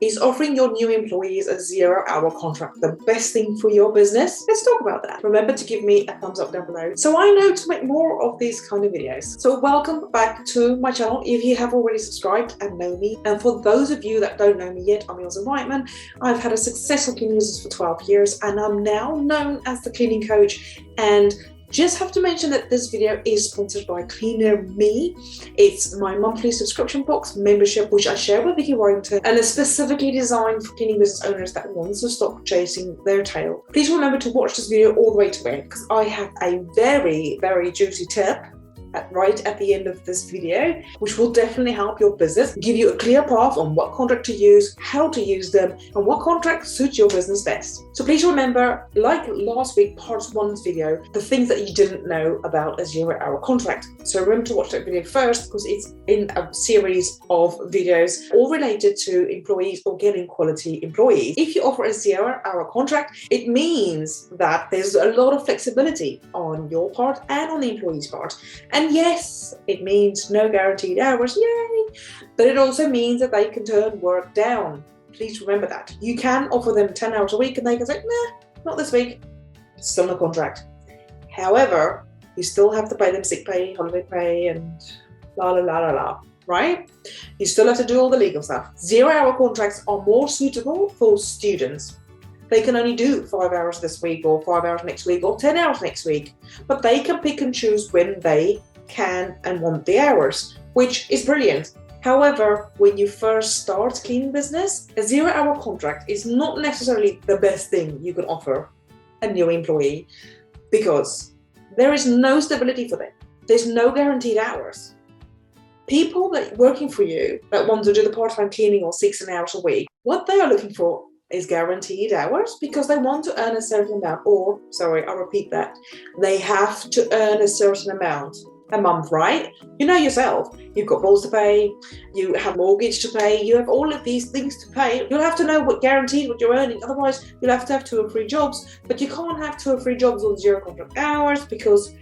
Is offering your new employees a 0-hour contract the best thing for your business? Let's talk about that. Remember to give me a thumbs up down below so I know to make more of these kind of videos. So welcome back to my channel if you have already subscribed and know me. And for those of you that don't know me yet, I'm Ilse Reitman. I've had a successful cleaning business for 12 years and I'm now known as the cleaning coach. And just have to mention that this video is sponsored by Cleaner Me. It's my monthly subscription box membership, which I share with Vicky Warrington, and is specifically designed for cleaning business owners that want to stop chasing their tail. Please remember to watch this video all the way to the end because I have a very, very juicy tip right at the end of this video, which will definitely help your business, give you a clear path on what contract to use, how to use them, and what contract suits your business best. So please remember, like last week, part 1's video, the things that you didn't know about a 0-hour contract. So remember to watch that video first because it's in a series of videos all related to employees or getting quality employees. If you offer a 0-hour contract, it means that there's a lot of flexibility on your part and on the employee's part. And yes, it means no guaranteed hours, yay! But it also means that they can turn work down. Please remember that. You can offer them 10 hours a week and they can say, nah, not this week. It's still a contract. However, you still have to pay them sick pay, holiday pay, and la la la la la, right? You still have to do all the legal stuff. 0-hour contracts are more suitable for students. They can only do 5 hours this week or 5 hours next week or 10 hours next week, but they can pick and choose when they can and want the hours, which is brilliant. However, when you first start cleaning business, a 0-hour contract is not necessarily the best thing you can offer a new employee because there is no stability for them. There's no guaranteed hours. People that working for you that want to do the part-time cleaning or 16 hours a week, what they are looking for is guaranteed hours because they want to earn a certain amount, or sorry, I'll repeat that. They have to earn a certain amount a month, right? You know yourself, you've got bills to pay, you have mortgage to pay, you have all of these things to pay. You'll have to know what guaranteed what you're earning. Otherwise, you'll have to have 2 or 3 jobs, but you can't have 2 or 3 jobs on 0 contract hours because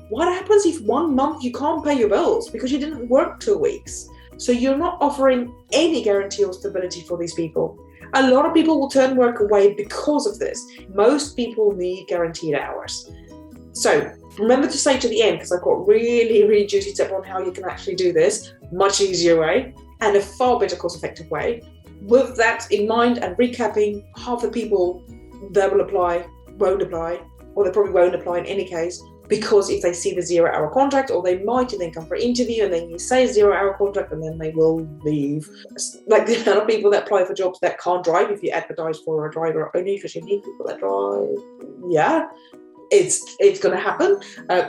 what happens if 1 month you can't pay your bills because you didn't work 2 weeks? So you're not offering any guarantee or stability for these people. A lot of people will turn work away because of this. Most people need guaranteed hours. So remember to stay to the end because I've got really, really juicy tip on how you can actually do this much easier way and a far better cost-effective way. With that in mind and recapping, half the people that will apply won't apply, or they probably won't apply in any case, because if they see the 0-hour contract, or they might and then come for an interview and then you say 0-hour contract and then they will leave. Like the amount of people that apply for jobs that can't drive if you advertise for a driver only because you need people that drive. Yeah, it's going to happen.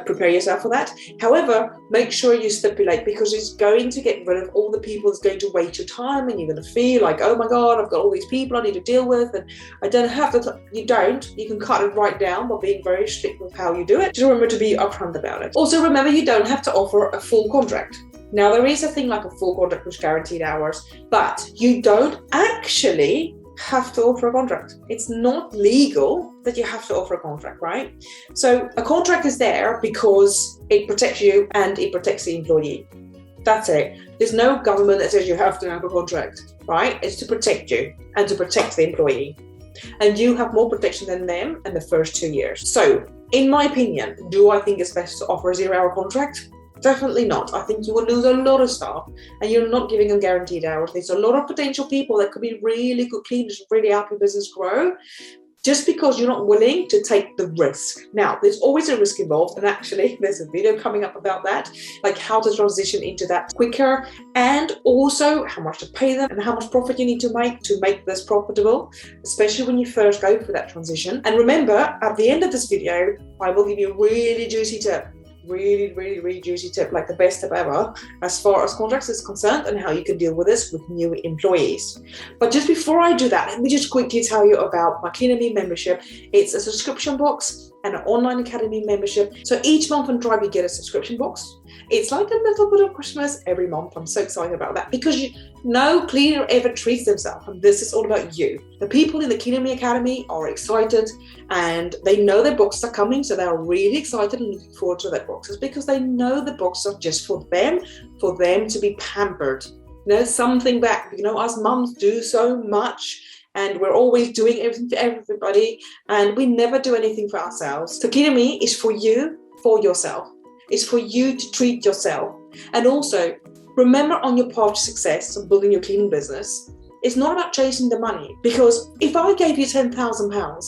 Prepare yourself for that. However, make sure you stipulate because it's going to get rid of all the people that's going to waste your time and you're going to feel like, oh my God, I've got all these people I need to deal with and I don't have to. You don't. You can cut it right down by being very strict with how you do it. Just remember to be upfront about it. Also, remember you don't have to offer a full contract. Now, there is a thing like a full contract with guaranteed hours, but you don't actually have to offer a contract. It's not legal that you have to offer a contract, right? So a contract is there because it protects you and it protects the employee. That's it. There's no government that says you have to have a contract, right? It's to protect you and to protect the employee. And you have more protection than them in the first 2 years. So in my opinion, do I think it's best to offer a 0-hour contract? Definitely not. I think you will lose a lot of staff and you're not giving them guaranteed hours. There's a lot of potential people that could be really good cleaners, really help your business grow, just because you're not willing to take the risk. Now, there's always a risk involved, and actually there's a video coming up about that, like how to transition into that quicker, and also how much to pay them and how much profit you need to make this profitable, especially when you first go through that transition. And remember, at the end of this video, I will give you a really juicy tip. Really juicy tip, like the best tip ever as far as contracts is concerned and how you can deal with this with new employees. But just before I do that, let me just quickly tell you about my Cleaner Me membership. It's a subscription box and an online academy membership. So each month on Drive you get a subscription box. It's like a little bit of Christmas every month. I'm so excited about that because no cleaner ever treats themselves, and this is all about you. The people in the Cleaner Me Academy are excited and they know their boxes are coming, so they're really excited and looking forward to their boxes because they know the boxes are just for them to be pampered. something back. Us mums do so much, and we're always doing everything for everybody, and we never do anything for ourselves. So Cleaner Me is for you, for yourself. It's for you to treat yourself. And also, remember, on your path to success of building your cleaning business, it's not about chasing the money. Because if I gave you £10,000,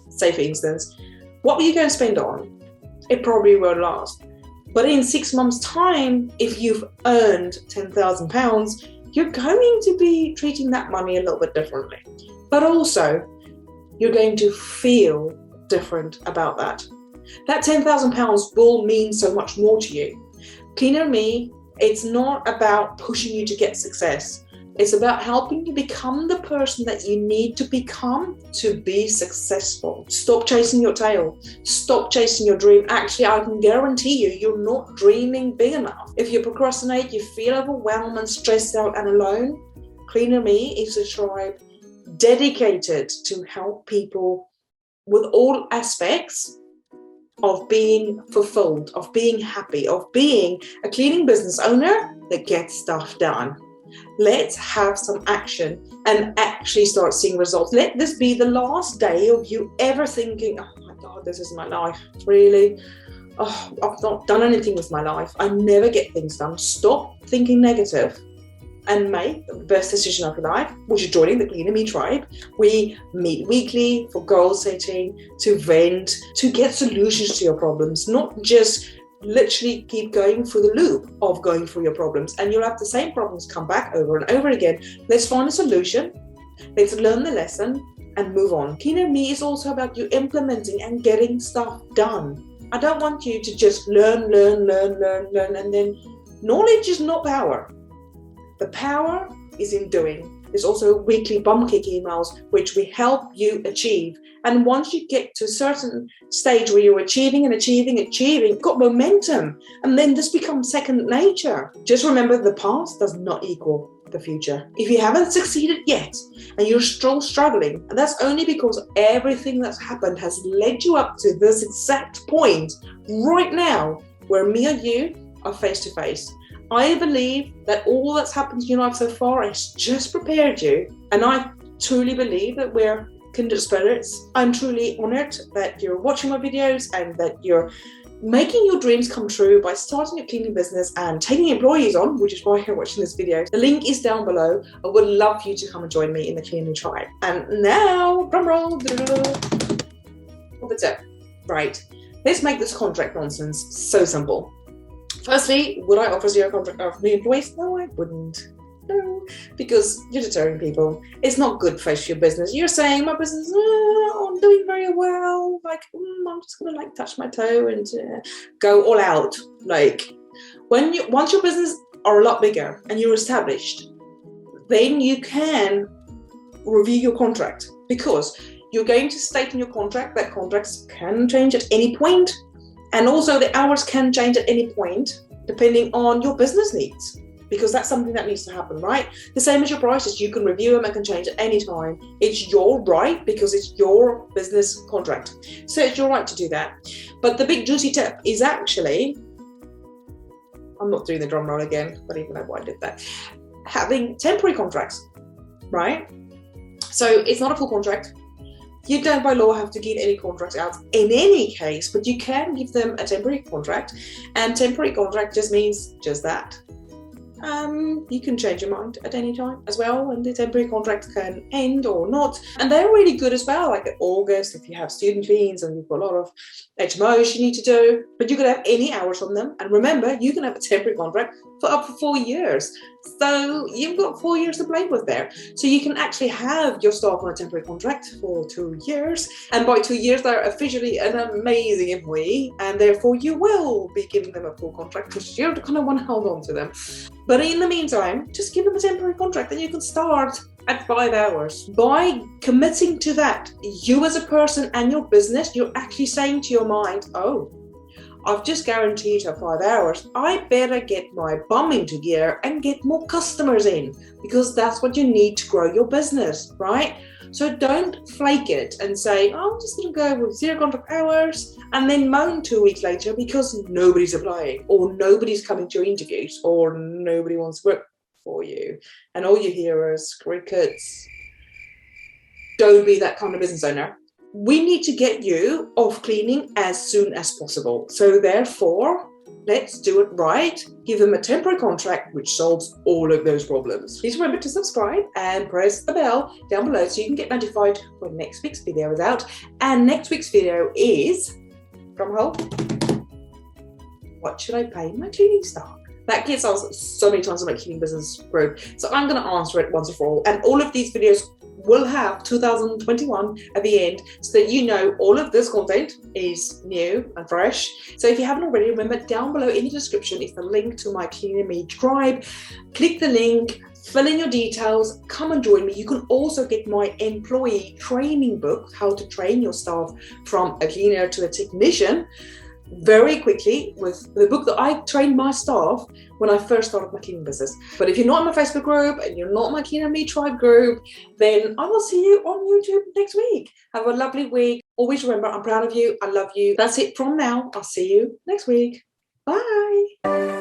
say for instance, what were you going to spend on? It probably won't last. But in 6 months' time, if you've earned £10,000, you're going to be treating that money a little bit differently. But also, you're going to feel different about that. That £10,000 will mean so much more to you. Cleaner Me, it's not about pushing you to get success. It's about helping you become the person that you need to become to be successful. Stop chasing your tail. Stop chasing your dream. Actually, I can guarantee you, you're not dreaming big enough. If you procrastinate, you feel overwhelmed and stressed out and alone, Cleaner Me is a tribe dedicated to help people with all aspects of being fulfilled, of being happy, of being a cleaning business owner that gets stuff done. Let's have some action and actually start seeing results. Let this be the last day of you ever thinking, oh my God, this is my life. Really? Oh, I've not done anything with my life. I never get things done. Stop thinking negative and make the best decision of your life, which is joining the Cleaner Me tribe. We meet weekly for goal setting, to vent, to get solutions to your problems, not just literally keep going through the loop of going through your problems, and you'll have the same problems come back over and over again. Let's find a solution, let's learn the lesson and move on. Cleaner Me is also about you implementing and getting stuff done. I don't want you to just learn, and then knowledge is not power. The power is in doing. There's also weekly bum kick emails, which we help you achieve. And once you get to a certain stage where you're achieving, you've got momentum, and then this becomes second nature. Just remember, the past does not equal the future. If you haven't succeeded yet and you're still struggling, and that's only because everything that's happened has led you up to this exact point right now where me and you are face to face. I believe that all that's happened in your life so far has just prepared you, and I truly believe that we're kindred spirits. I'm truly honored that you're watching my videos and that you're making your dreams come true by starting a cleaning business and taking employees on, which is why you're watching this video. The link is down below. I would love for you to come and join me in the Cleaning tribe. And now, drum roll. What's it? Right. Let's make this contract nonsense so simple. Firstly, would I offer zero contract of new employees? No, I wouldn't. No, because you're deterring people. It's not good for your business. You're saying my business, I'm doing very well. I'm just gonna touch my toe and go all out. Once your business are a lot bigger and you're established, then you can review your contract, because you're going to state in your contract that contracts can change at any point. And also the hours can change at any point, depending on your business needs, because that's something that needs to happen, right? The same as your prices, you can review them and can change at any time. It's your right, because it's your business contract. So it's your right to do that. But the big juicy tip is actually, I'm not doing the drum roll again, but even know why I did that, having temporary contracts, right? So it's not a full contract. You don't by law have to give any contract out in any case, but you can give them a temporary contract, and temporary contract just means just that. You can change your mind at any time as well, and the temporary contract can end or not. And they're really good as well, like in August, if you have student fees and you've got a lot of HMOs you need to do, but you can have any hours from them. And remember, you can have a temporary contract for up to 4 years. So you've got 4 years to play with there. So you can actually have your staff on a temporary contract for 2 years. And by 2 years, they're officially an amazing employee. And therefore, you will be giving them a full contract, because you're going to want to hold on to them. But in the meantime, just give them a temporary contract and you can start at 5 hours. By committing to that, you as a person and your business, you're actually saying to your mind, oh, I've just guaranteed her 5 hours. I better get my bum into gear and get more customers in, because that's what you need to grow your business, right? So don't flake it and say, oh, I'm just going to go with 0 contract hours, and then moan 2 weeks later because nobody's applying, or nobody's coming to your interviews, or nobody wants to work for you. And all you hear is crickets. Don't be that kind of business owner. We need to get you off cleaning as soon as possible. So therefore, let's do it right. Give them a temporary contract which solves all of those problems. Please remember to subscribe and press the bell down below so you can get notified when next week's video is out. And next week's video is, drumroll, what should I pay my cleaning staff? That gets asked so many times in my cleaning business group. So I'm going to answer it once and for all. And all of these videos will have 2021 at the end so that you know all of this content is new and fresh. So if you haven't already, remember down below in the description is the link to my Cleaner Me tribe. Click the link, fill in your details, come and join me. You can also get my employee training book, How to Train Your Staff from a Cleaner to a Technician, very quickly, with the book that I trained my staff when I first started my cleaning business. But if you're not in my Facebook group and you're not in my Cleaner Me tribe group, then I will see you on YouTube next week. Have a lovely week. Always remember, I'm proud of you. I love you. That's it from now. I'll see you next week. Bye.